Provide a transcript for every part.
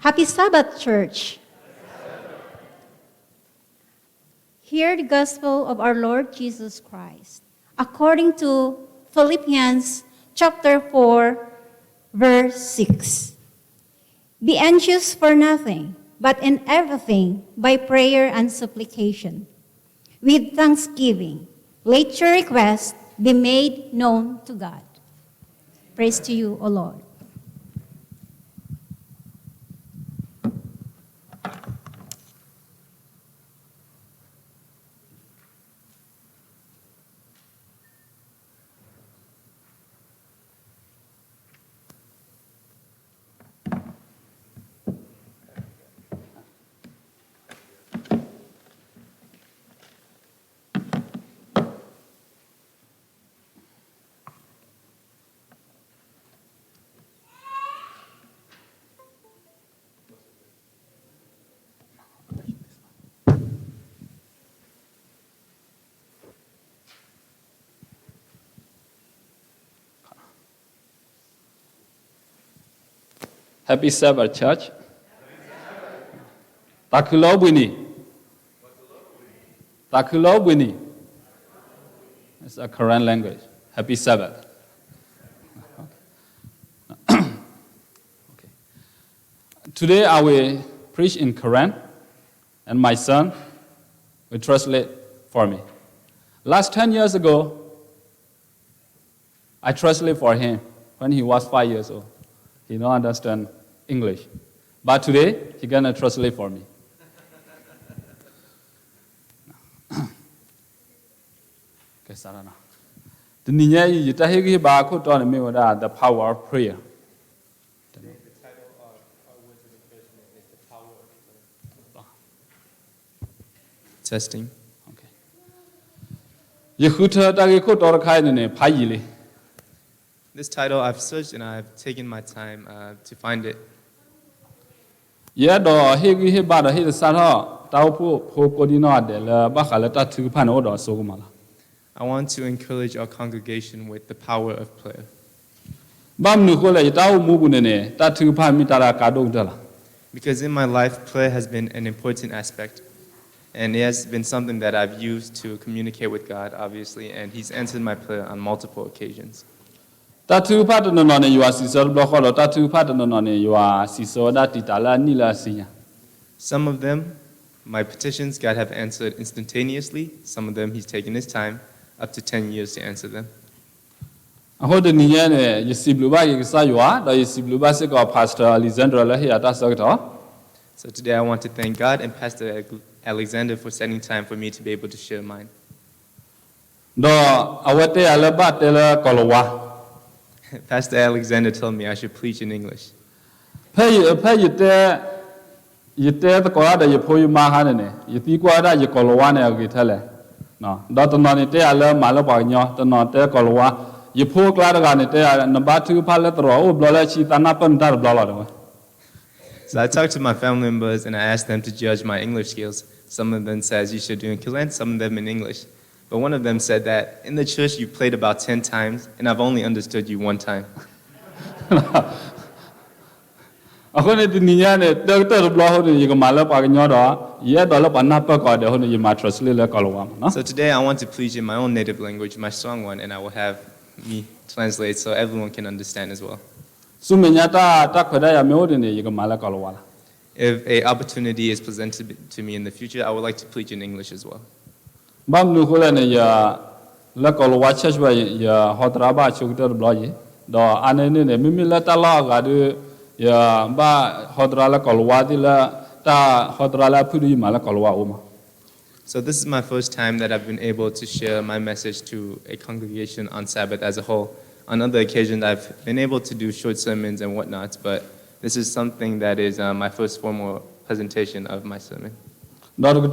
Happy Sabbath, church. Hear the gospel of our Lord Jesus Christ, according to Philippians chapter 4, verse 6. Be anxious for nothing, but in everything, by prayer and supplication, with thanksgiving, let your requests be made known to God. Praise to you, O Lord. Happy Sabbath, church. Takulo Winnie. Takulo Winnie. It's a Korean language. Happy Sabbath. Okay. Today I will preach in Korean, and my son will translate for me. Last 10 years ago, I translated for him when he was 5 years old. He don't understand English. But today, he's going to translate for me. Okay, Sarana. The power of prayer. The title of our words of encouragement is the power of prayer. Testing. Okay. This title I've searched and I've taken my time to find it. Yeah, do he bada he sara taupu pokodino adela bakhalata tupan odo sogumala. I want to encourage our congregation with the power of prayer. Because in my life, prayer has been an important aspect. And it has been something that I've used to communicate with God, obviously, and He's answered my prayer on multiple occasions. Some of them, my petitions, God have answered instantaneously. Some of them, He's taken His time, up to 10 years to answer them. So today I want to thank God and Pastor Alexander for setting time for me to be able to share mine. Pastor Alexander told me I should preach in English. So I talked to my family members and I asked them to judge my English skills. Some of them says you should do in Korean, some of them in English. But one of them said that in the church you played about 10 times and I've only understood you one time. So today I want to preach in my own native language, my strong one, and I will have me translate so everyone can understand as well. If an opportunity is presented to me in the future, I would like to preach in English as well. So this is my first time that I've been able to share my message to a congregation on Sabbath as a whole. On other occasions, I've been able to do short sermons and whatnot, but this is something that is my first formal presentation of my sermon. Another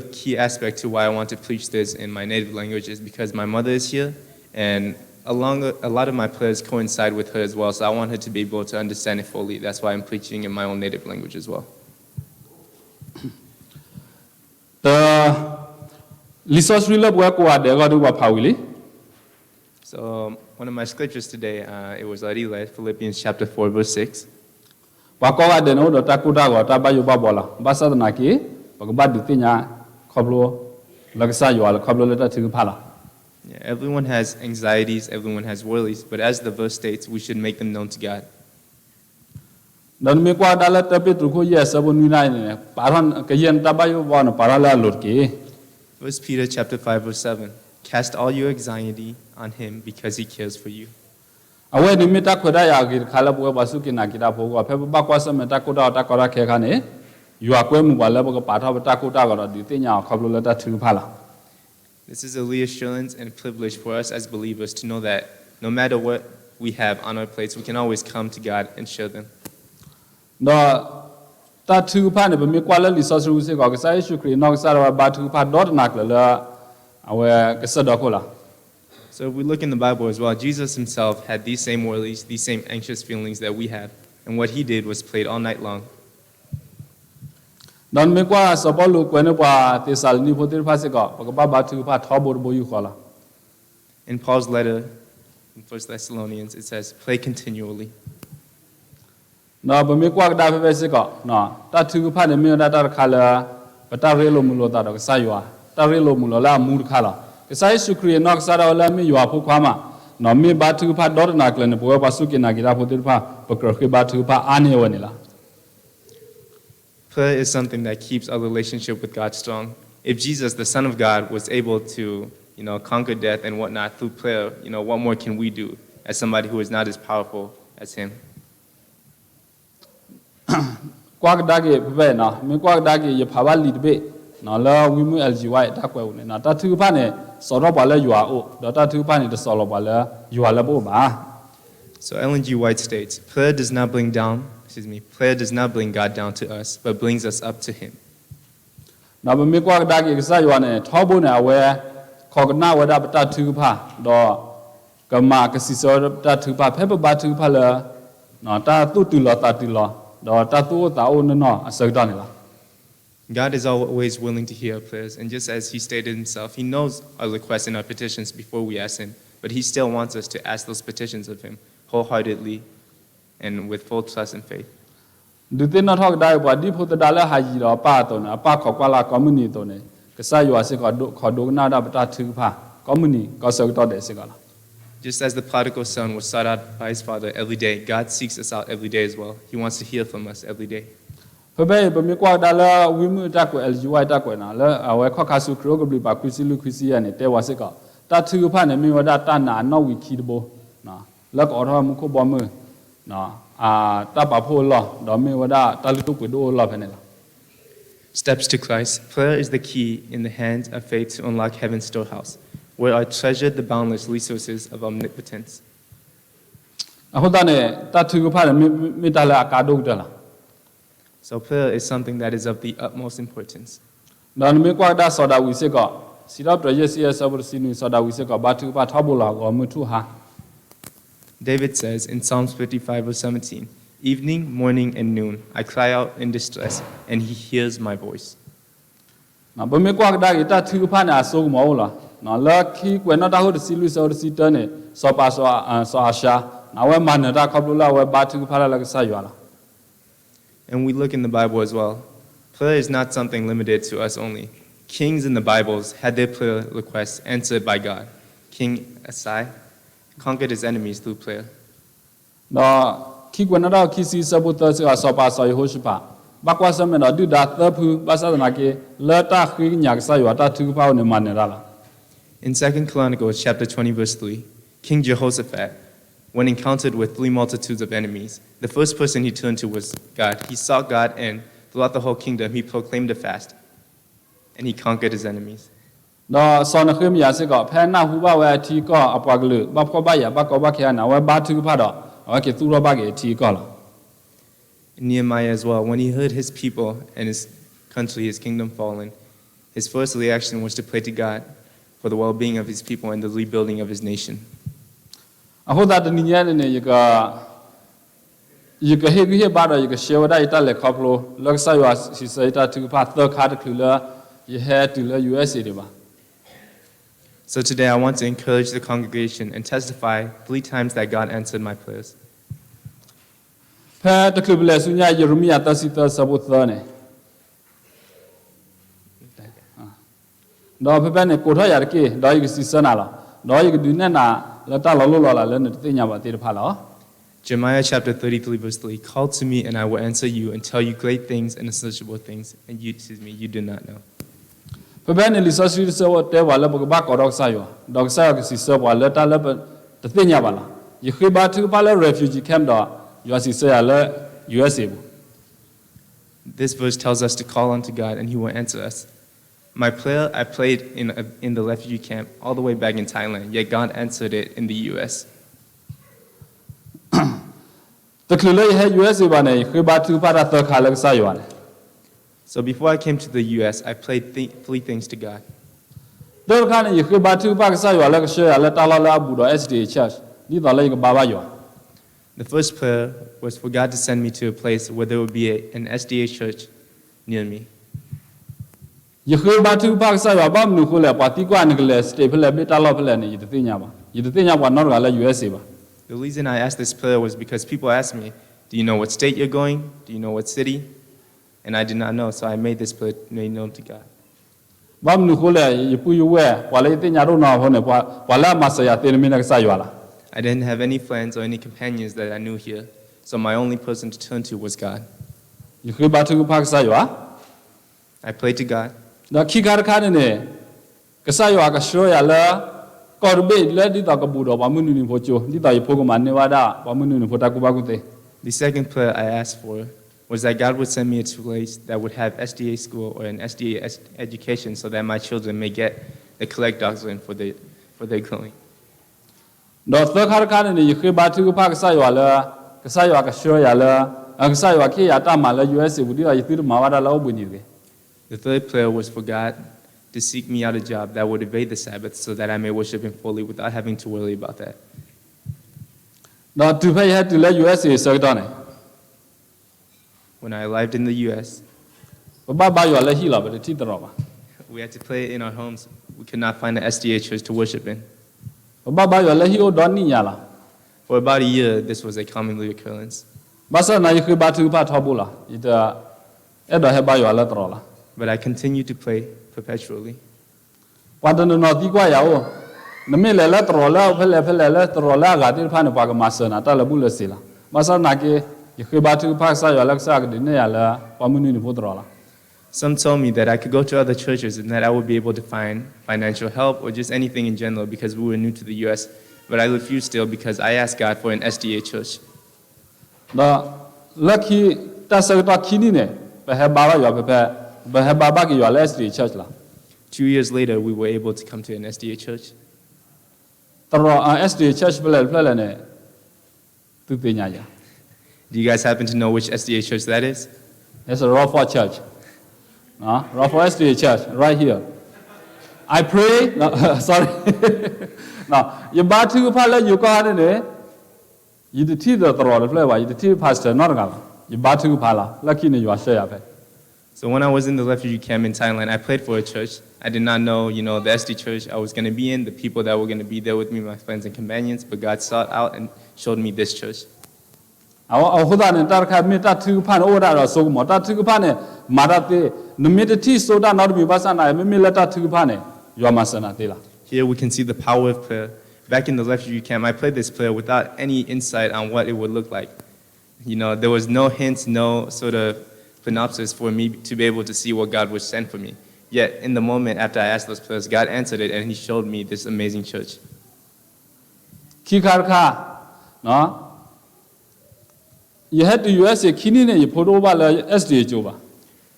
key aspect to why I want to preach this in my native language is because my mother is here, and a lot of my prayers coincide with her as well, so I want her to be able to understand it fully. That's why I'm preaching in my own native language as well. resource relab wa ko de ga do ba pha wi le So one of my scriptures today, it was already read, Philippians chapter 4, verse 6. wa ko ga de no do ta ku da ga ta ba yu ba bo la ba sa na ki ba ba du ti nya khoblo la ka sa yo la khoblo la ta thu pha la Yeah, everyone has anxieties, everyone has worries, but as the verse states, we should make them known to God. dan me kwa da la ta pe tu ko ye sa bo ni nai ne pa ran ka yen ta ba yu bo na pa ra la lot ki 1 Peter chapter 5, verse 7. Cast all your anxiety on him because he cares for you. awe ni me ta kho da ya ki kha la bo ba su ki na ki da bo ko phe ba kwa sa me ta ko da ta ko ra khe kha ne yu a kwe mu ba la bo ko pa tha ba ta ko da ga da di ti nya khoblo la ta thu pha la This is a reassurance and privilege for us as believers to know that no matter what we have on our plates, we can always come to God and share them. no ta thu pha ne ba me kwa la li so su se ko ka sa Yesu Christ no ka sa ba thu pha dot na kla la awe ka sa do ko la So if we look in the Bible as well, Jesus himself had these same worries, these same anxious feelings that we have, and what he did was played all night long. dan me kwa so bo lu ko ne pa te sal ni pho te pha se ko ba thu pha tho bo bo yu ko la In Paul's letter in 1 Thessalonians, it says, pray continually. no ba me kwa da phe se ko no ta thu pha ne me da ta kha la ba ta re lo mu lo ta do ka sa yo ta re lo mu lo la mu kha la ka sa Yesu Christ no ka sa da la me yo pho khwa ma no me ba thu pha dot na kla ne bo ba su ki na ki da pho te pha ba kro ke ba thu pha a ne wa ne la Prayer is something that keeps our relationship with God strong. If Jesus, the Son of God, was able to, conquer death and whatnot through prayer, what more can we do as somebody who is not as powerful as him? kwa da ge be na me kwa da ge ye pha ba li de be na la wi mu LGY ta kwa ne na ta thu pha ne so ro ba la yo o da ta thu pha ne de so lo ba la yo la bo ba So Ellen G. White states, prayer does not bring God down to us, but brings us up to him. na ba me kwa da ge sa yo ne tho bo na we kho na wa da ta thu pha do ka ma ka si so ta thu pha phe ba thu pha la na ta tu tu lo ta tu lo do ta tu ta o no a sa da ne la God is always willing to hear our prayers, and just as he stated himself, he knows our requests and our petitions before we ask him, but he still wants us to ask those petitions of him wholeheartedly and with full trust and faith. du te na thok dai ba di pho ta da la ha ji do pa to na pa kho kwa la community to ne ka sa yo se ko do kho do na da ta thu pha community ko so to de se ka la Just as the prodigal son was sought out by his father every day, God seeks us out every day as well. He wants to hear from us every day. phe be ba me kwa da la wi mu ta ko LGY ta ko na la a we kho kha su kro ko bi ba ku si lu ku si ya ne te wa se ka ta thu pha ne me wa da ta na no wi ki bo na la ko tho mu ko bo mu na a ta ba pho lo do me wa da ta lu tu ku do lo phe ne la Steps to Christ. Prayer is the key in the hands of faith to unlock heaven's storehouse, where are treasured the boundless resources of omnipotence. a ho da ne ta thu pha ne me ta la ka do da la So prayer is something that is of the utmost importance. dan me kwa da so da wi se ko si da pro ye si ya sa bo si nu so da wi se ko ba thu pha tho bo la ko mu thu ha David says in Psalms 55, verse 17, evening, morning, and noon, I cry out in distress, and he hears my voice. na ba me kwa da ge ta thu pha na so mo la na la ki kwe na da ho si lu so si ta ne so pa so a sha na we ma na da kho lu la we ba thu pha la ka sa yo la And we look in the Bible as well. Prayer is not something limited to us only. Kings in the Bibles had their prayer requests answered by God. King Asai conquered his enemies through prayer. na ki kwe na da ki si sa bu ta so pa so yo ho shi pa ba kwa sa me na du da ta phu ba sa na ke la ta khi nya ka sa yo ta thu pha ne ma ne la In 2 Chronicles chapter 20, verse 3, King Jehoshaphat, when encountered with 3 multitudes of enemies, the first person he turned to was God. He sought God, and throughout the whole kingdom, he proclaimed a fast, and he conquered his enemies. no so na khim ya se ko phe na hu ba we thi ko a pwa glu ba pho ba ya ba ko ba khe na we ba thu pha do wa ke tu ro ba ke thi ko la Nehemiah as well, when he heard his people and his country, his kingdom fallen, his first reaction was to pray to God for the well-being of his people and the rebuilding of his nation. a ho da de ni nya ne ye ka he ba do ye ka she wa da ita le kho plo lo sa yo si sa ita thu pha to kha de khu la ye he tu la USA de ba So today I want to encourage the congregation and testify 3 times that God answered my prayers. ဖဲတခုပလဲဆုညာယေရမိယသစီသဆဘုသနေတော့ဖဲနဲ့ကိုထရရကေတော့ယစီစနာလားတော့ယကဒုနေနာလတလောလောလာလဲနေတိညာပါတေတဖာလား Jeremiah chapter 33 verse 3, call to me and I will answer you and tell you great things and unsearchable things, and you do not know. ဖဲနဲ့လီဆဆွီဆဝတဲဝါလဘကဘာကောတော့ဆာယောဒေါကဆာကစီဆဝါလတလဘတတိညာပါလားယခိဘာသူပါလဲ refugee camp တော့ယောစီဆရာလဲ USA ဘူး This verse tells us to call unto God and he will answer us. My prayer I prayed in the refugee camp all the way back in Thailand, yet God answered it in the US. တကလူလဲဟဲ USA ဘာနေခိဘာသူပါရတခါလဲဆာယောနေ So before I came to the US, I prayed 3 things to God. ဒေါခါနေယခိဘာသူပါကဆာယောလဲကရှေရလဲတာလာလာဘူးတော့ SDA church ဒီတော့လဲကဘာဘာယော The first prayer was for God to send me to a place where there would be an SDA church near me. ယခိဘာသူပါကဆာယောဘာမနုခိုလဲပါတိကွာနကလဲစတေဖလဲဘေတာလောဖလဲနေယတတိညာပါယတတိညာပါနော်ကလဲ USA ပါ The reason I asked this prayer was because people asked me, do you know what state you're going? Do you know what city? And I did not know, so I made this prayer made known to God. ဘာမနုခိုလဲယပူယဝဲဝါလဲတိညာတော့နော်ဟောနေဝါလာမဆယာတေနမီနကဆာယောလား I didn't have any friends or any companions that I knew here, so my only person to turn to was God. ယခိဘာသူပါကဆာယော I prayed to God. တော့ခိကာခါနေကဆာယောကရှောရလာကော်ဘေလက်ဒီတော့ကဘူတော့ဘာမနုနေဖို့ချိုဒီတော့ဖိုကမနေဝါဒဘာမနုနေဖို့တကူဘာကုတေ The second prayer I asked for was that God would send me to a place that would have SDA school or an SDA education so that my children may get the correct doctrine for their growing. တော့သခါခါနေယခိဘာသူပါကဆာယောလာကဆာယောကရှောရလာကဆာယောခေရတာမလာ US ဘူးဒီတော့ယတိမဝါဒလောဘူးနေတယ် The third prayer was for God to seek me out a job that would evade the Sabbath so that I may worship him fully without having to worry about that. တော့သူဖေးရတူလဲ USA ဆောက်တော့နေ When I arrived in the US, ဘာဘာယောလဲဟီလာပဲတိတော်ပါ we had to pray in our homes. We could not find an SDA church to worship in. ဘာဘာယောလဲဟီအိုဒေါ်နီညာလား For about a year, this was a common occurrence. ဘာစနာယခိဘာသူပါထောဘူးလားဒီတော့အဲ့တော့ဟဲဘာယောလဲတော်လား But I continued to pray perpetually. ဘာတနနော်ဒီကွာယောနမေလဲလဲတော်လားဖလဲလဲတော်လားဂါတိဖာနပါကမဆနာတလဘူးလဲစီလားမဆနာကေယခိဘာသူပါဆာယောလက်ဆာကဒီနေရလားဘာမနုနေဖို့တော်လား Some told me that I could go to other churches and that I would be able to find financial help or just anything in general because we were new to the US. But I refused still because I asked God for an SDA church. တော့လက်ခီတဆတော့ခီနီနေဘယ်ဘာဘာယောပဲဘယ်ဘာဘာကယောလက်စတီ church လား 2 years later, we were able to come to an SDA church. တော်SDA church ဖလဲနေသူပညာရ Do you guys happen to know which SDA church that is? It's a Rafa church. Rafa SDA church, right here. I pray, no, sorry. Now, you bought two pala, you got in there. You did tea the flavor, you did tea pastor, not a You bought two pala, lucky you are share of it. So when I was in the refugee camp in Thailand, I prayed for a church. I did not know, the SD church I was going to be in, the people that were going to be there with me, my friends and companions, but God sought out and showed me this church. เอาขุดานตาคามีตาถือพันโอดาเราส่งหมดตาถือพันเนี่ยมาตาเตนมิตรที่โซดานอร์มีภาษาไหนไม่มีละตาถือพันเนี่ยยอมมาสนาเตละ Here we can see the power of prayer. Back in the refugee camp, I prayed this prayer without any insight on what it would look like. There was no hints, no sort of synopsis for me to be able to see what God would send for me. Yet, in the moment after I asked those prayers, God answered it and he showed me this amazing church. คีคาร์คาเนาะ You had to USA kini ne you put over the SDA joba.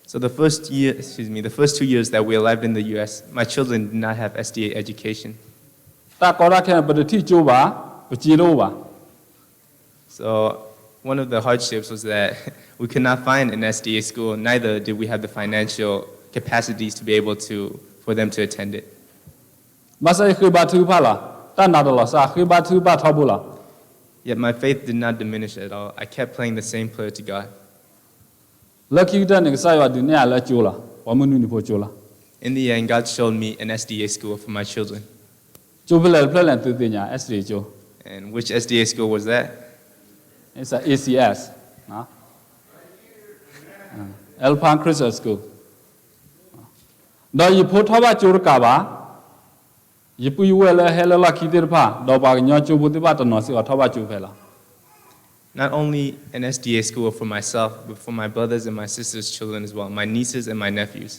So the first 2 years that we arrived in the US, my children did not have SDA education. Ta kora kan but the teacher ba, but you know ba. So one of the hardships was that we could not find an SDA school, neither did we have the financial capacities to be able for them to attend it. Masai khiba thu phala, ta na do sa khiba thu ba thabula. Yet my faith did not diminish at all. I kept playing the same prayer to God. Lucky that ne sa ya dunia la chola, wa munu ni pho chola. In the end, God showed me an SDA school for my children. ကျိုးဖလဲဖလဲသူတင်ညာ SDA ကျိုး And which SDA school was that? it's a ACS နော် Alpha Christian School တော့ယဖို့ထဘကျိုးကပါယပူဝဲလဲဟဲလလာခီတေဖာတော့ပါညကျိုးဖို့တပါတနော်စီထဘကျိုးဖဲလား Not only an SDA school for myself, but for my brothers and my sisters' children as well, my nieces and my nephews.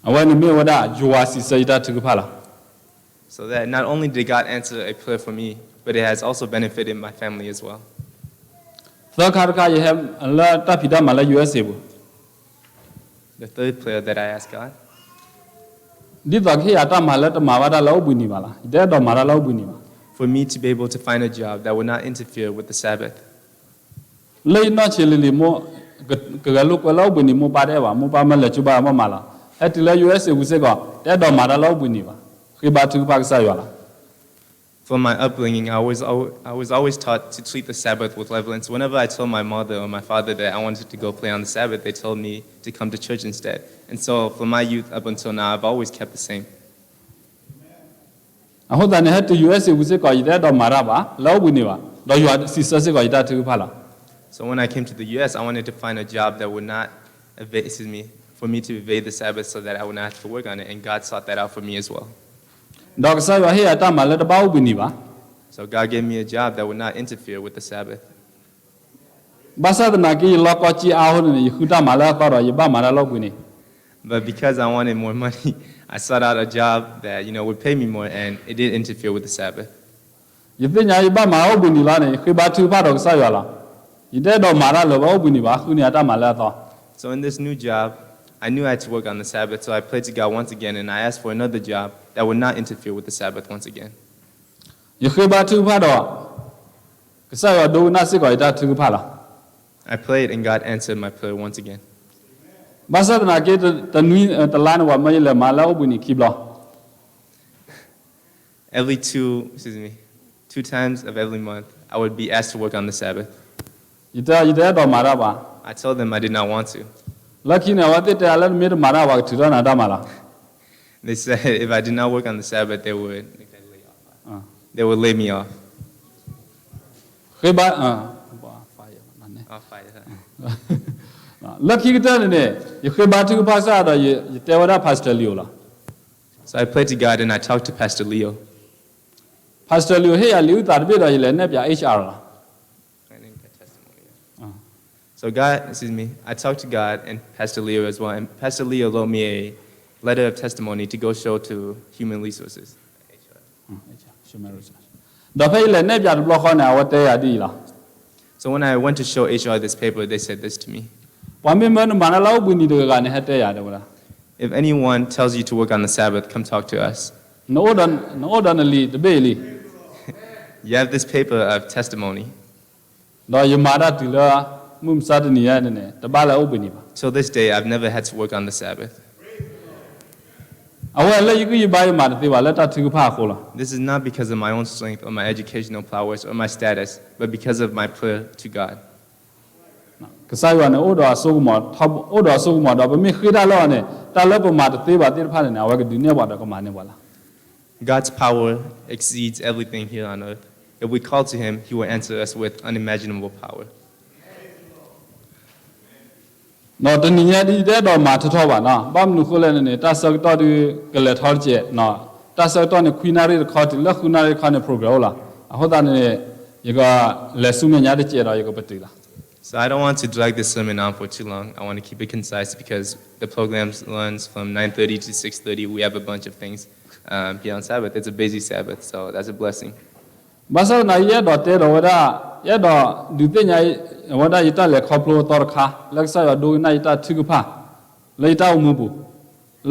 အဝဲနမေဝဒဂျိုဝါစီစိတ်တထဖာလား So that not only did God answer a prayer for me, but it has also benefited my family as well. သခါရခယဟလာတဖိဒမလာ USA ဘူး The third prayer that I asked God, ဒီတော့ခေယတာမလာတမဝဒလောက်ဘူးနေပါလားတဲ့တော့မလာလောက်ဘူးနေပါ for me to be able to find a job that would not interfere with the Sabbath. လေနော်ချေလီမောကကလုကလောက်ဘူးနေမောပါတယ်ပါမောပါမလဲချပါမမလားအဲ့ဒီလေ USA ဘူးစကောတဲ့တော့မလာလောက်ဘူးနေပါခေဘာသူပါကစားရလား From my upbringing, I was always taught to treat the Sabbath with reverence. Whenever I told my mother or my father that I wanted to go play on the Sabbath, they told me to come to church instead. And so from my youth up until now, I've always kept the same. အခုတည်းဟဲ့တူ USA ဘူးစကောရတဲ့တော့မလာပါလောက်ဘူးနေပါတော့ယူစီစစကောရတဲ့သူဖာလား So when I came to the US, I wanted to find a job that would not for me to evade the Sabbath so that I would not have to work on it. And God sought that out for me as well. တော့ကစားရဟဲ့တာမလာတပေါဘူးနေပါ So God gave me a job that would not interfere with the Sabbath. ဘာသာတနာကီလောကချီအားဟိုနေခူတာမလာတော့ရပါမလာလောက်ဘူးနေ But because I wanted more money, I sought out a job that would pay me more, and it did interfere with the Sabbath. ယသိညာရပါမဟုတ်ဘူးနေလားနေခေဘာသူဖာတော့ကစားရလားယတဲ့တော့မလာလောဘောဘူးနေပါခုနေတာမလာတော့ So in this new job, I knew I had to work on the Sabbath, so I prayed to God once again, and I asked for another job that would not interfere with the Sabbath once again. ယခေဘာသူဖာတော့ကစားရဒိုနာစစ်ကောရတဲ့သူဖာလား I prayed, and God answered my prayer once again. ဘာသာတနာကေတနွီတလန်ဝမယလမလာဘူးနေခိဘလား Every two times of every month, I would be asked to work on the Sabbath. ယတဲ့တော့မလာပါ I told them I did not want to. Lucky na wate te alan mir mara wa thira na da mala They said if I did not work on the Sabbath, they would lay me off. Kheba fire nane Off fire. Lucky ta ne ye kheba tu phasa da ye te wada pastor Leo la So I prayed to God and I talked to Pastor Leo. Pastor Leo he ya Leo ta de da ye le ne pya HR la So I talked to God and Pastor Leo as well, and Pastor Leo wrote me a letter of testimony to go show to Human Resources. Da phai le ne pya block kho na wa te ya di la So when I went to show HR this paper, they said this to me. Wa me man mana law bu ni de ga ne ha te ya de wala If anyone tells you to work on the Sabbath, come talk to us. no order li de be li You have this paper of testimony. da ye mara ti la mum sa de ni ya ne ta ba la u bu ni ba Till this day, I've never had to work on the Sabbath. awa le yu yi ba ye ma de ba la ta thu pha kho la This is not because of my own strength or my educational prowess or my status, but because of my prayer to God. ကစားရနေဩတော်အစိုးမထပ်ဩတော်အစိုးမတော့ဘမိခိရလောနဲ့တာလပမာတေးပါတေးဖာနေအဝကဒီနေပါတော့ကမနေပါလား God's power exceeds everything here on earth. If we call to Him, He will answer us with unimaginable power. နော်တနည်းဒီတဲ့တော့မာထထောပါနော်ဘာမနုခလဲနေတာဆက်တော့ဒီကလေထောကျဲနော်တာဆက်တော့နေခွီနာရီခေါ်တယ်လခွီနာရီခေါ်နေ program လားအဟုတ်တာနေရကလက်စုမညာတဲ့ကျဲတော့ရကပတိလား So I don't want to drag this sermon on for too long. I want to keep it concise because the program runs from 9:30 to 6:30. We have a bunch of things here on Sabbath. It's a busy Sabbath, so that's a blessing. ဘာသာနာရတော့တဲ့တော့ရတော့ဒီတဲ့ညာဝဒရတလေခေါပလိုတော်ခါလက်ဆရဒိုနာရတထုကဖာလေတောက်မှုဘူး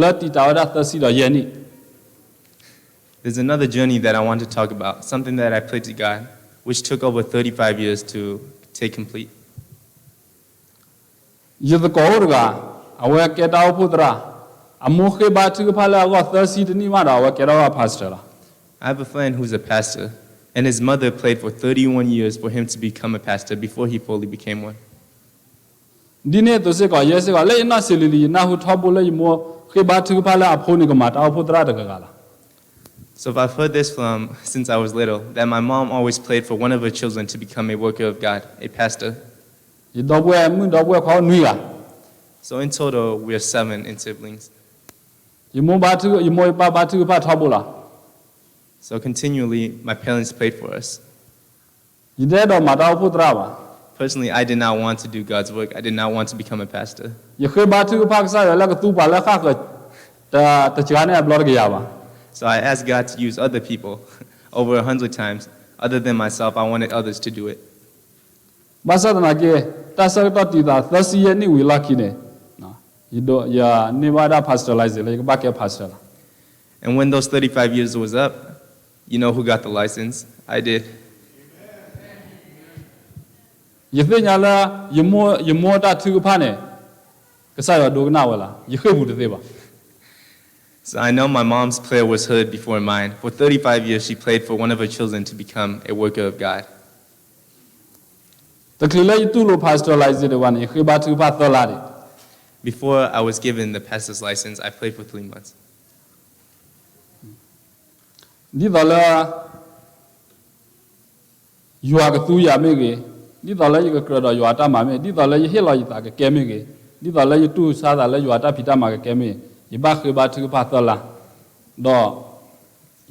လက်တီတာဝဒသစီတော့ယနေ့ There's another journey that I want to talk about, something that I prayed to God, which took over 35 years to take complete. ယဒကောရကအဝဲကေတောက်ဖုဒရာအမုခေဘာထုကဖာလာကသစီတနီမာတော့ဝဲကေတော့ဖာစတာ I have a friend who's a pastor, and his mother prayed for 31 years for him to become a pastor before he fully became one. ဒီနေ့သူစကရဲစကလေနာစီလီနာဟုထဘလေမောခေဘာထုကဖာလာအဖိုးနေကမာတောက်ဖုဒရာတကကလာ So if I've heard this from since I was little, that my mom always prayed for one of her children to become a worker of God, a pastor. ဒီတော့ပွဲမှုတော့ပွဲခေါ်နွေလာ So in total, we are 7 in siblings. ယမဘာသူယမပါဘာသူဖတ်ထောက်ဘူးလား So continually, my parents prayed for us. ဒီတဲ့တော့မတော်ဖို့တရာပါ Personally, I did not want to do God's work. I did not want to become a pastor. ယခေဘာသူဖတ်စားရလကသူပါလခါကတချာနေဘလော့ကရပါ So I asked God to use other people over 100 times. Other than myself, I wanted others to do it. ဘာသာနာကေတဆရတတီတာသစီယနိဝီလာခိနေနော်ဒီတော့ယာနေဗာဒာဖတ်စတာလိုက်ဇလေကဘာကေဖတ်စတာ And when those 35 years was up, you know who got the license? I did. ယသိညာလာယမောတာသူဖာနေကစားရဒိုကနာဝလာယခေဘူးတသေးပါ So I know my mom's prayer was heard before mine. For 35 years, she prayed for one of her children to become a worker of God. တကလေးတူလိုဖတ်စတာလိုက်ဇေဝါနေခေဘာသူဖတ်တော်လာတယ် Before I was given the pastor's license, I prayed for 3 months. ဒီတော့လာယူအကတူရမေကေဒီတော့လာယကကရတော့ယူအတာမှာမေဒီတော့လာယဟေလာယတာကကဲမေကေဒီတော့လာယတူစားတာလာယူအတာဖိတာမှာကဲမေယဘခေဘာသူဖတ်တော်လာတော့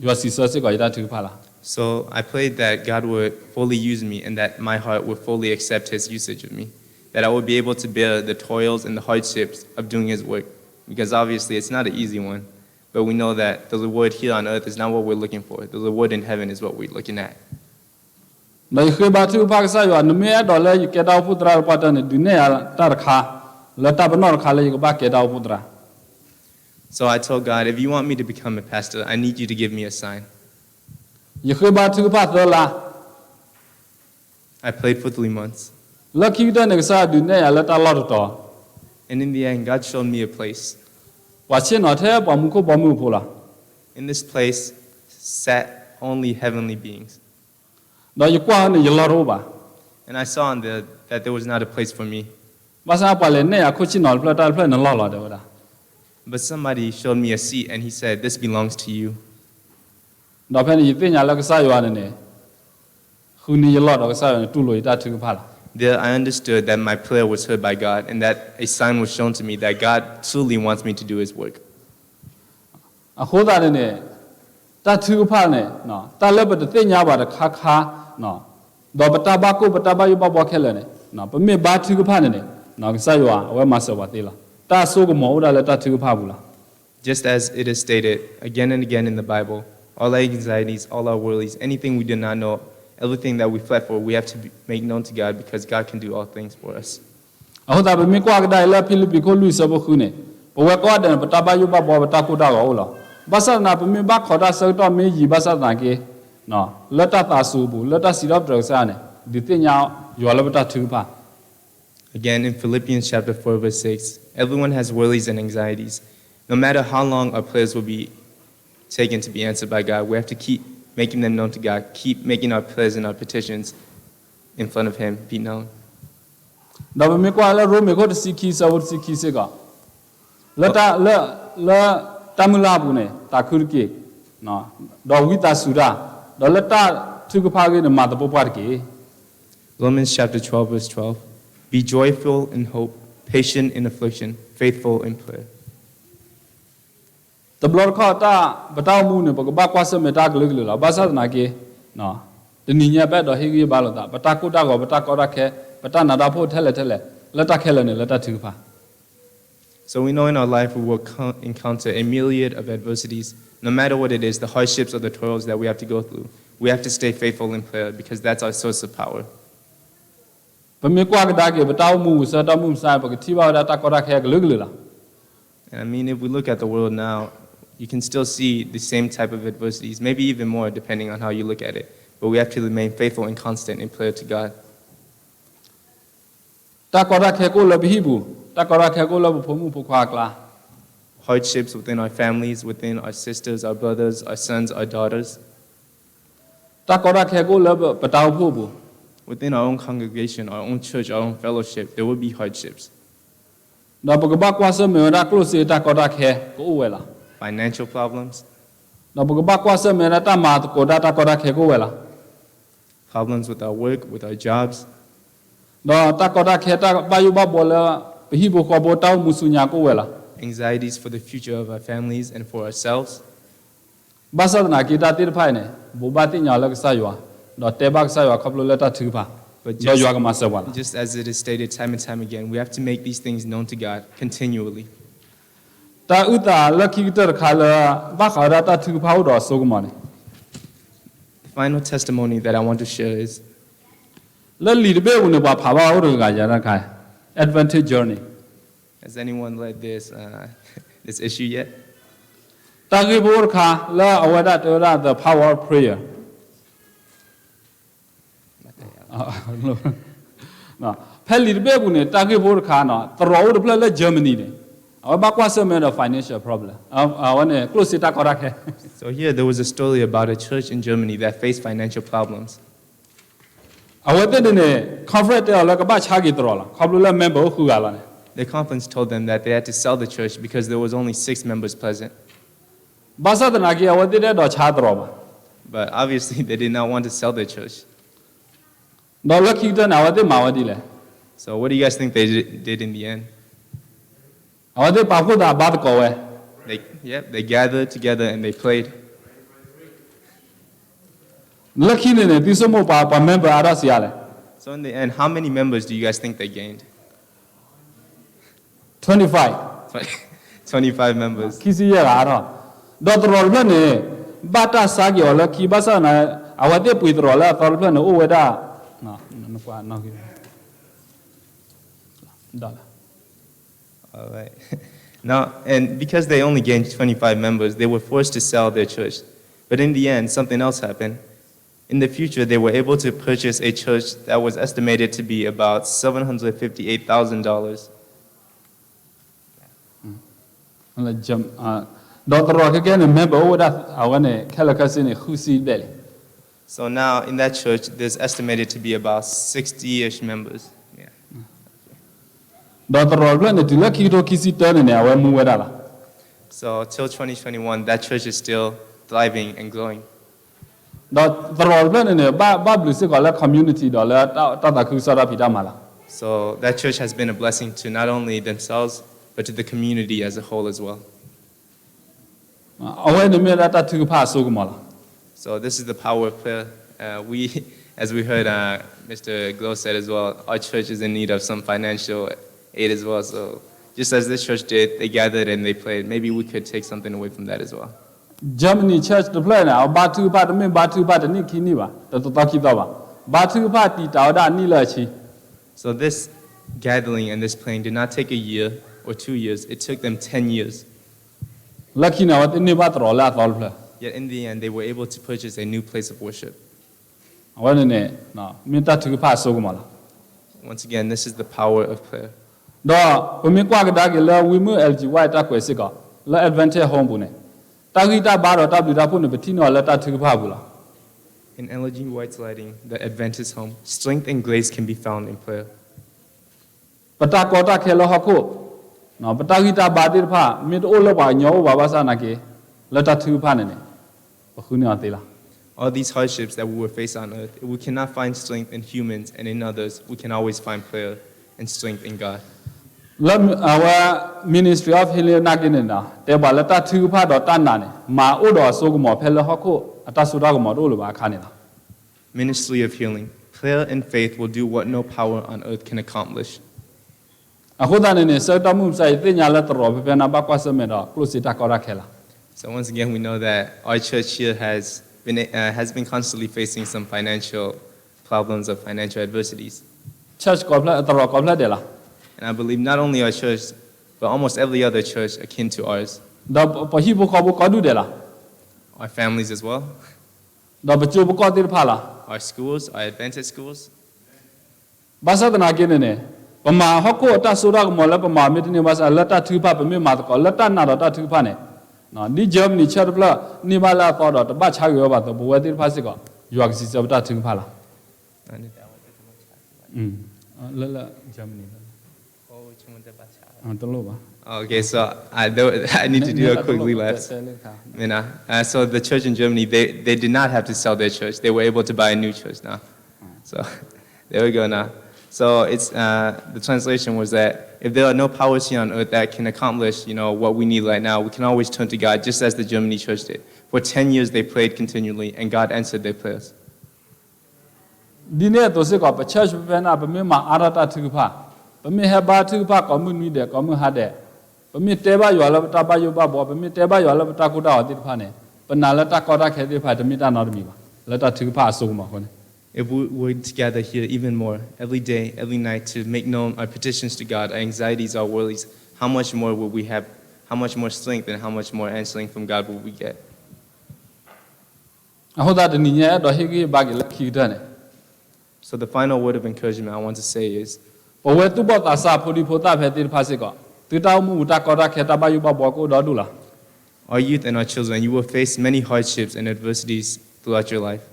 ယူစီဆာစေကယတာသူဖတ်လာ So I prayed that God would fully use me and that my heart would fully accept his usage of me, that I would be able to bear the toils and the hardships of doing his work, because obviously it's not an easy one, but we know that the reward here on earth is not what we're looking for. The reward in heaven is what we're looking at. နိုင်ခေဘာသူဖတ်စားရနမေတော့လေကေတောပုတရာပတ်တနေဒီနေတာခါလတာဘနော်ခါလေကဘာကေတောပုတရာ So I told God, if you want me to become a pastor, I need you to give me a sign. ယခေဘာသူဖတ်တော်လာ I prayed for 3 months. လခိတဲ့နေစားဒီနေလတာလော့တော် And in the end, God showed me a place. ဝါချင်းတော့တဲ့ပမှုကိုပမှုဖို့လား In this place sat only heavenly beings. တော့ယကွာနေယလောရောပါ And I saw in there that there was not a place for me. ဘာသာပါလေနေအခုချင်းနော်ဖလတာဖလနလောလာတယ်ဟုတ်လား But somebody showed me a seat and he said, this belongs to you. တော့ဖက်နေပညာလကစားရနေခုနေယလောတော့ကစားရတူလို့တာသူဖတ်လာ There I understood that my prayer was heard by God and that a sign was shown to me that God truly wants me to do his work. အခုသားနေတာသူဖတ်နေနော်တာလည်းဘတ်သိညာပါတခါခါနော်တော့ပတာဘကိုပတာဘယဘဘခဲလဲနေနော်ပမေဘာသူဖတ်နေနော်ကစားရအဝဲမဆောပါသေးလားတာဆိုကမောဒါလည်းတာသူဖတ်ဘူးလား Just as it is stated again and again in the Bible, all our anxieties, all our worries, anything we do not know, everything that we fret for, we have to make known to God because God can do all things for us. အခုသားပမေကွာကဒါလည်းဖိလိပ္ပိကိုလူစဘခုနေဘဝကောတဲ့ပတာဘယဘဘပတာကိုတာဟုတ်လားဘာသာနာပမေဘခေါ်တာစေတော့မေကြီးဘာသာနာကေနော်လက်တတာဆူဘူးလက်တစီတော့ပြောစားနေဒီတင်ညာရောလဘတာသူပါ Again in Philippians chapter 4 verse 6, everyone has worries and anxieties. No matter how long our prayers will be taken to be answered by God, we have to keep making them known to God, keep making our prayers and our petitions in front of him be known. ဒါပေမဲ့ကွာလည်းရိုမေကိုတစီခီစဝတ်စီခီစေကလက်တမလာဘူးနေတာခုကေနော်ဒေါ်ဝိတာဆူရာဒေါ်လက်တသူကဖာကေနမတပပတ်ကေ Romans chapter 12 verse 12, be joyful in hope, patient in affliction, faithful in prayer. တဘလခေါ်တာဘတောင်းမှုနေဘကဘကွာစမေတာကလေးကလေးလာဘာသာနာကေနော်တနည်းညဘက်တော့ဟေကြီးဘာလို့တာဘတာကုတာကောဘတာကောရခဲဘတာနာတာဖို့ထဲလက်တခဲလဲနေလက်တသူဖာ So we know in our life we will encounter a myriad of adversities. No matter what it is, the hardships or the toils that we have to go through, we have to stay faithful in prayer because that's our source of power. ပမေကွာကဒါကေဘတောင်းမှုစတမှုဆိုင်ဘကတိဘာဒတာကောရခဲကလေးကလေးလာ And I mean, if we look at the world now, you can still see the same type of adversities, maybe even more depending on how you look at it. But we have to remain faithful and constant in prayer to God. တာကောရခဲကိုလဘဟိဘူးတာကောရခဲကိုလဘဖမှုဖခွာကလာ Hardships within our families, within our sisters, our brothers, our sons, our daughters. တာကောရခဲကိုလဘပတောင်းဖို့ဘူး Within our own congregation, our own church, our own fellowship, there will be hardships. တော့ဘကဘကွာစမေရာကလို့စေတာကောရခဲကိုဝဲလာ Financial problems. no bu ba kwa se me na ta ma ko da ta ko da khe ko we la Problems with our work, with our jobs. no ta ko da khe ta ba yu ba bo la hi bo ko bo ta mu su nya ko we la Anxieties for the future of our families and for ourselves. ba sa na ki ta ti phai ne bo ba ti nya la ka sa ywa no te ba ka sa ywa khap lo la ta thu pha But do ywa ka ma se wa la just as it is stated time and time again, we have to make these things known to God continually. ta u ta la ki ta kha la ba kha da ta thu pha do so ko ma ne The final testimony that I want to share is la li de be u ne ba pha ba ho do ga ya na khai advantage journey has anyone led this this issue yet? ta ge bo kha la awada to da the power of prayer no phali de be bu ne ta ge bo kha no tro de pla la Germany ne aw ba kwa se me the financial problem aw ne close ta ko ra khe So here there was a story about a church in Germany that faced financial problems. aw de ne conference la ka ba cha gi tro la khab lo la member khu ga la ne The conference told them that they had to sell the church because there was only 6 members present. ba sa da na ki aw de do cha tro ba But obviously they did not want to sell their church. do la ki ta na wa de ma wa di le So what do you guys think they did in the end? aw de pa khu da ba de ko we They gathered together and they played. la ki ne ne ti so mo pa member ara sia le So in the end, how many members do you guys think they gained? 25 25 members. ki si ya ga do tro lo ne ba ta sa gi la ki ba sa na aw de pui tro la tro lo ne o we da no kwa no ki da la All right. Now, and because they only gained 25 members, they were forced to sell their church. But in the end, something else happened. In the future, they were able to purchase a church that was estimated to be about $758,000. la jam do tro ke ke ne member o da aw ne khala ka sin ne khu si de le So now, in that church, there's estimated to be about 60-ish members. Yeah. do tro lo ne ti la ki to ki si te ne aw mu we da la So till 2021, that church is still thriving and growing. do tro lo ne ba blu si ko la community do la ta khu sa ra pi da ma la So that church has been a blessing to not only themselves, but to the community as a whole as well. aw ne me da ta thu pha so ko ma la So this is the power of prayer. As we heard Mr. Glow said as well, our church is in need of some financial aid as well. So just as this church did, they gathered and they played. Maybe we could take something away from that as well. Germany church to play na ba thu pha de me ba thu pha de ni ki ni ba to ki to ba thu pha ti ta da ni la chi So this gathering and this playing did not take a year or 2 years. It took them 10 years. lucky na wa ni ba tro la tol pla Yet in the end, they were able to purchase a new place of worship. aw ne no min ta thu pha so ko ma la Once again, this is the power of prayer. do ko mi kwa ga da ke la wi mu lg wa ta kwe sit ko la advantage home bu ne ta ki ta ba do ta bi da pu ne bi no la ta thu pha bu la In LG White's lighting, the Adventist home, strength and grace can be found in prayer. pata ko ta khe lo ha ko no pata ki ta ba ti pha mi to lo ba nyo ba ba sa na ke la ta thu pha ne ne ba khu ne te la All these hardships that we will face on earth, if we cannot find strength in humans and in others, we can always find prayer and strength in God. la our ministry of healing na ke ne na te ba la ta thu pha do ta na ne ma o do so ko mo phe lo ha ko ata su da ko mo do lo ba kha ne la Ministry of healing. Prayer and faith will do what no power on earth can accomplish. a ko da ne ne sa ta mu sai te nya la tro phe na ba kwa se me do close ta ko ra khe la So once again, we know that our church here has been constantly facing some financial problems or financial adversities. church ko pla tro ko pla de la And I believe not only our church, but almost every other church akin to ours, do pa hi bu ko bu ko du de la our families as well, do ba chu bu ko ti pha la our schools, our Adventist schools, ba sa ta na ke ne ne pa ma ho ko ta su da ko mo la pa ma mi ti ne ba sa la ta thu pha pa mi ma ko la ta na do ta thu pha ne no ni Germany church pla ni ba la ko do ta ba cha yo ba to bu we ti pha sit ko yo ga si sa ta thu pha la la Germany တလို့ပါ Okay, so I need to do a quick relapse. So the church in Germany, they did not have to sell their church. They were able to buy a new church now. So there we go now. So it's the translation was that if there are no powers here on earth that can accomplish, what we need right now, we can always turn to God, just as the Germany church did. For 10 years they prayed continually, and God answered their prayers. ဒီနေ့တော့စစ်ကပချက်ပနာပမေမှာအာရတထုဖပမေဟဘာထုဖကမွနီတဲ့ကမဟာတဲ့ပမေတဲဘယောလတပယောဘဘောပမေတဲဘယောလတကုတာအတိဖာနေပနာလတကောတာခဲတိဖာဓမိတာနော်ဓမိပါလတထုဖအစုံမှာခေါနေ If we were together here even more, every day, every night, to make known our petitions to God, our anxieties, our worries, how much more will we have, how much more strength and how much more answering from God will we get? ဟုတ်တာတနည်းတော့ဟိကိဘာကလခိတဲ့ So the final word of encouragement I want to say is, ဘဝတုဘတာစာဖိုဒီဖိုတာဖဲတိဖာစစ်ကတိတောမှုတကောတာခဲတပယောဘဘောကိုတော့ဒူလား our youth and our children, you will face many hardships and adversities throughout your life.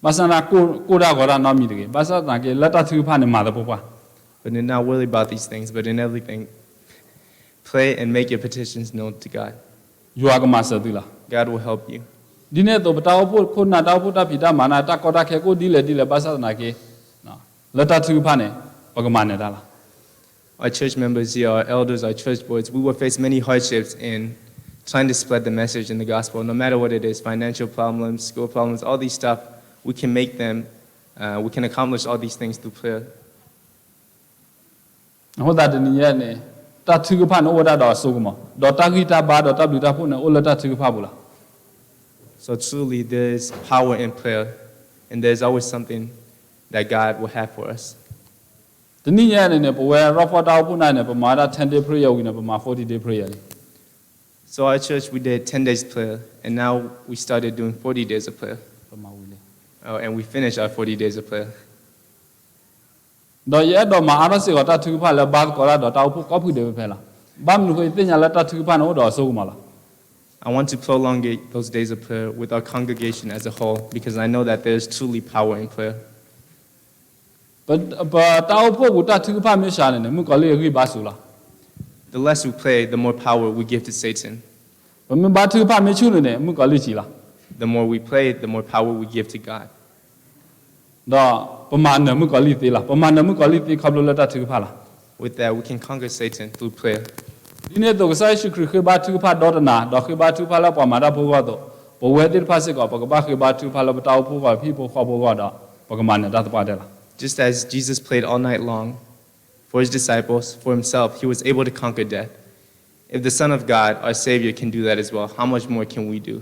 ဘာစနာကိုဒါကောရာနော်မီတကေဘာစနာကေလတထုဖာနေမှာတော့ပွား But do not worry about these things, but in everything, pray and make your petitions known to God. ယောကမဆတူလား God will help you. ဒီနေ့တော့ပတောဖို့ခုနတောဖို့တပိတာမာနာတကောတာခဲကိုဒီလေဘာစနာကေနော်လတထုဖာနေပကမနေတာလား Our church members here, our elders, our church boards, we will face many hardships in trying to spread the message in the gospel, no matter what it is, financial problems, school problems, all these stuff, we can make them, we can accomplish all these things through prayer. ဟုတ်တာတနည်းနဲ့တထုဖာနိုဝဒတော့ဆုကမတော့တခိတာဘာတော့တပိတာဖို့နဲ့အိုလတထုဖာဘူးလား So truly there is power in prayer, and there's always something that God will have for us. တနည်းနဲ့ဘဝရဖတာဖို့နဲ့ပမာဒ10 day prayer ဝင်ပမာ40 day prayer So our church, we did 10 days prayer, and now we started doing 40 days of prayer. ပမာဝီလေ And we finished our 40 days of prayer. တော့ရဲ့တော့မှာအားရစေကတထုဖာလဲဘာကောလာတော့တောက်ဖို့ကောက်ဖူတယ်ပဲဖဲလားဘာမလို့ခွေတင်ညာလဲတထုဖာနိုတော့ဆုကမလား I want to prolongate those days of prayer with our congregation as a whole, because I know that there is truly power in prayer. ပတောက်ဖို့ကတထုဖာမြေရှာနေမှုကလေးရိဘာဆူလား The less we pray, the more power we give to Satan. ဘမဘာထုဖာမြေချူနေမှုကလေးချီလား The more we pray, the more power we give to God. တော့ပမာနမှုကလေးသေးလားပမာနမှုကလေးသေးခပ်လို့လက်တထုဖာလား With that, we can conquer Satan through prayer. ဒီနေ့တော့ဆိုင်ရှိခရဘာထုဖာဒေါတနာတော့ခဘာထုဖာလာပမာဒဖို့ကတော့ဘဝတိဖာစစ်ကပကဘာခဘာထုဖာလာပတောက်ဖို့ကဖိဖို့ခေါ်ဖို့ကတော့ပကမနဲ့တတ်ပါတယ်လား Just as Jesus prayed all night long for his disciples, for himself, he was able to conquer death. If the Son of God, our Savior, can do that as well, how much more can we do?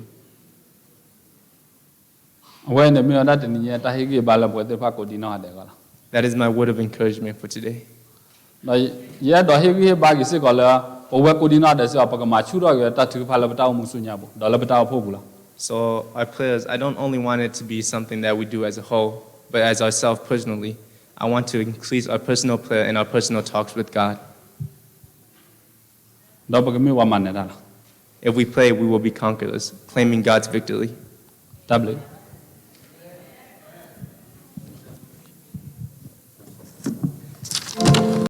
အဝဲနဲ့မြော်တဲ့နည်းတာဟိကေဘာလပွဲတဲ့ဖာကိုဒီနော်တဲ့ကလား That is my word of encouragement for today. တော့ရဲတော့ဟိကေဘာကိစစ်ကလည်းဘဝကိုဒီနော်တဲ့ဆိုပကမချူတော့ရတထုဖာလပတောက်မှုစုညာဘူးတော့လည်းပတောက်ဖို့ဘူးလား So our prayers, I don't only want it to be something that we do as a whole, but as ourselves personally. I want to increase our personal prayer and our personal talks with God. တော့ပကမေဝမနေတာလား If we pray, we will be conquerors, claiming God's victory. တပ်လေ